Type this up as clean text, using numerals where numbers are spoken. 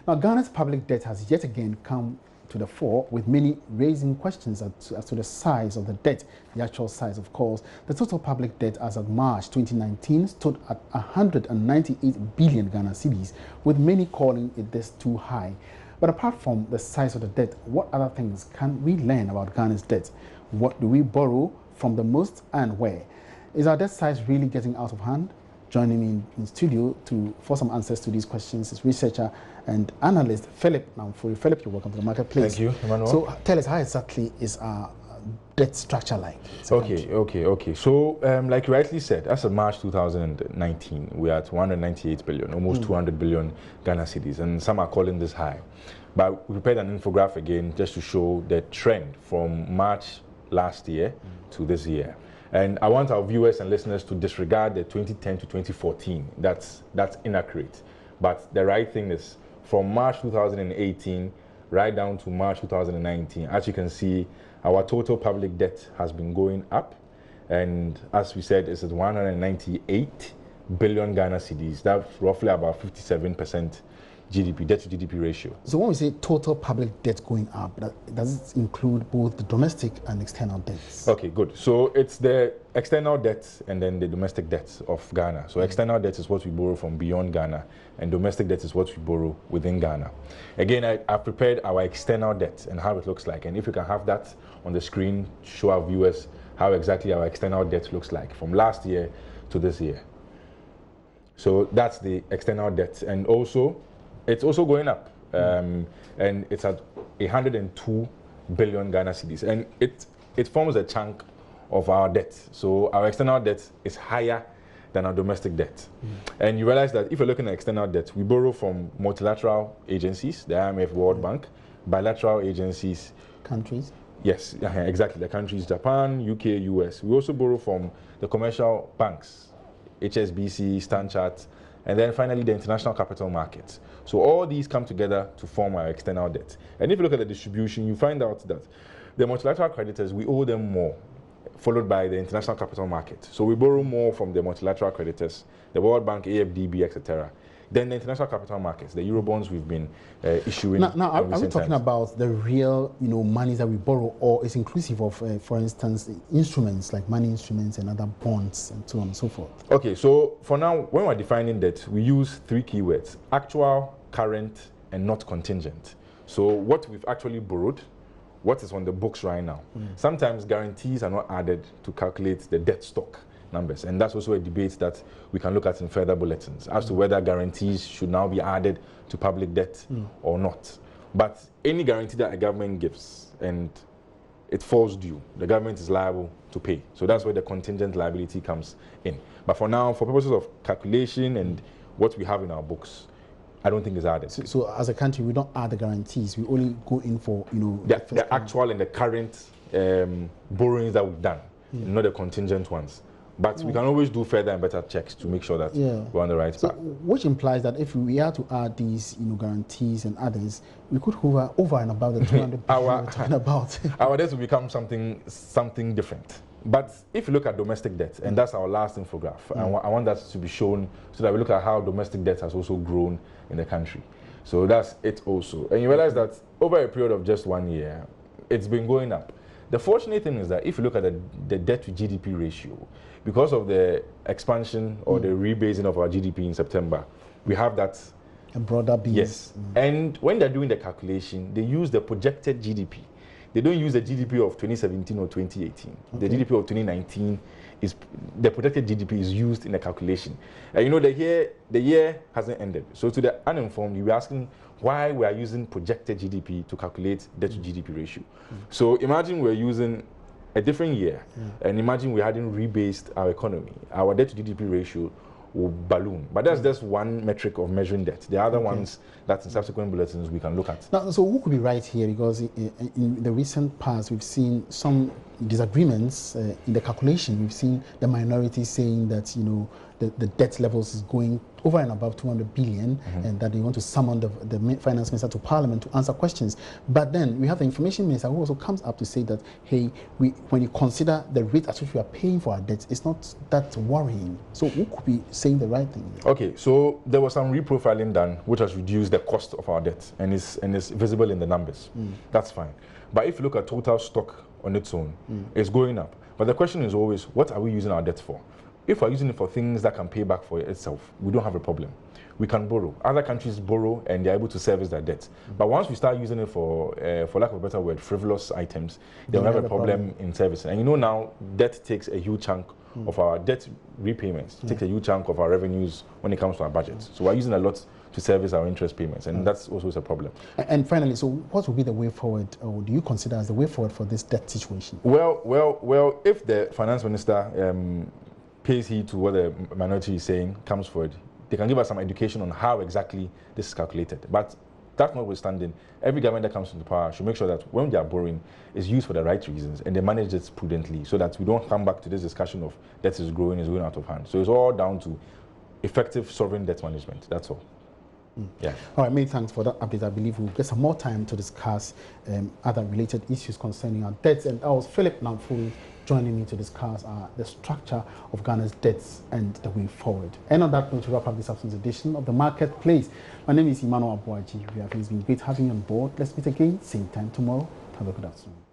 Now, Ghana's public debt has yet again come to the fore, with many raising questions as to the size of the debt, the actual size, of course. The total public debt as of March 2019 stood at 198 billion Ghana cedis, with many calling it this too high. But apart from the size of the debt, what other things can we learn about Ghana's debt? What do we borrow from the most and where? Is our debt size really getting out of hand? Joining me in studio for some answers to these questions is researcher and analyst Philip Namfuri. Philip, you're welcome to the marketplace. Thank you, Emmanuel. So tell us, how exactly is our debt structure like? Okay. So, like you rightly said, as of March 2019, we are at 198 billion, almost 200 billion Ghana cedis, and some are calling this high. But we prepared an infographic again just to show the trend from March last year to this year. And I want our viewers and listeners to disregard the 2010 to 2014. That's inaccurate. But the right thing is, from March 2018 right down to March 2019, as you can see, our total public debt has been going up. And as we said, it's at 198 billion Ghana cedis. That's roughly about 57% GDP, debt to GDP ratio. So when we say total public debt going up, does it include both the domestic and external debts? Okay, good. So it's the external debt and then the domestic debt of Ghana. So external debt is what we borrow from beyond Ghana, and domestic debt is what we borrow within Ghana. Again, I've prepared our external debt and how it looks like. And if you can have that on the screen, show our viewers how exactly our external debt looks like from last year to this year. So that's the external debt. And also, it's also going up, and it's at 102 billion Ghana cedis, and it forms a chunk of our debt. So our external debt is higher than our domestic debt. And you realize that if you're looking at external debt, we borrow from multilateral agencies, the IMF, World Bank, bilateral agencies. Countries? Yes, exactly. The countries, Japan, UK, US. We also borrow from the commercial banks, HSBC, Standard Chartered, and then finally the international capital markets. So all these come together to form our external debt. And if you look at the distribution, you find out that the multilateral creditors, we owe them more, followed by the international capital market. So we borrow more from the multilateral creditors, the World Bank, AFDB, etc. Then the international capital markets, the Eurobonds we've been issuing. Now are we talking about the real, monies that we borrow, or is inclusive of, for instance, instruments like money instruments and other bonds and so on and so forth? Okay, so for now, when we're defining debt, we use three keywords: actual, current, and not contingent. So what we've actually borrowed, what is on the books right now. Sometimes guarantees are not added to calculate the debt stock numbers, and that's also a debate that we can look at in further bulletins as to whether guarantees should now be added to public debt or not. But any guarantee that a government gives and it falls due, the government is liable to pay. So that's where the contingent liability comes in. But for now, for purposes of calculation and what we have in our books, I don't think it's added. So as a country, we don't add the guarantees. We only go in for, the actual and the current borrowings that we've done, not the contingent ones. But we can always do further and better checks to make sure that we're on the right path. Which implies that if we are to add these guarantees and others, we could hover over and above the 200 billion we're talking about. Our debt will become something different. But if you look at domestic debt, and that's our last infograph, I want that to be shown so that we look at how domestic debt has also grown in the country. So that's it also. And you realize that over a period of just 1 year, it's been going up. The fortunate thing is that if you look at the debt to GDP ratio, because of the expansion or the rebasing of our GDP in September, we have that. A broader base. Yes. And when they're doing the calculation, they use the projected GDP. They don't use the GDP of 2017 or 2018. The GDP of 2019 is, the projected GDP is used in the calculation. The year hasn't ended. So to the uninformed, you're asking why we are using projected GDP to calculate debt to GDP ratio. So imagine we're using a different year, and imagine we hadn't rebased our economy. Our debt to GDP ratio will balloon. But that's just one metric of measuring debt. The other ones that in subsequent bulletins we can look at. Now, so who could be right here? Because in the recent past, we've seen some disagreements in the calculation. We've seen the minority saying that, you know, the debt levels is going over and above 200 billion, and that they want to summon the finance minister to parliament to answer questions. But then we have the information minister who also comes up to say that, hey, when you consider the rate at which we are paying for our debts, it's not that worrying. So who could be saying the right thing? Okay, so there was some reprofiling done, which has reduced the cost of our debt, and it's visible in the numbers. That's fine. But if you look at total stock on its own, it's going up. But the question is always, what are we using our debt for? If we're using it for things that can pay back for itself, we don't have a problem. We can borrow. Other countries borrow and they're able to service their debt. But once we start using it for lack of a better word, frivolous items, then we have a problem in servicing. And you know now, debt takes a huge chunk of our debt repayments, takes a huge chunk of our revenues when it comes to our budgets. So we're using a lot to service our interest payments, and that's also a problem. And finally, so what will be the way forward, or do you consider as the way forward for this debt situation? Well, if the finance minister pays heed to what the minority is saying, comes forward, they can give us some education on how exactly this is calculated. But that notwithstanding, every government that comes into power should make sure that when they are borrowing, it's used for the right reasons and they manage it prudently, so that we don't come back to this discussion of debt is going out of hand. So it's all down to effective sovereign debt management. That's all. Yeah. All right, many thanks for that update. I believe we'll get some more time to discuss other related issues concerning our debts. And I was Philip Namfui, joining me to discuss the structure of Ghana's debts and the way forward. And on that note, to wrap up this afternoon's edition of The Marketplace, my name is Emmanuel Abuaji. It's been great having you on board. Let's meet again, same time tomorrow. Have a good afternoon.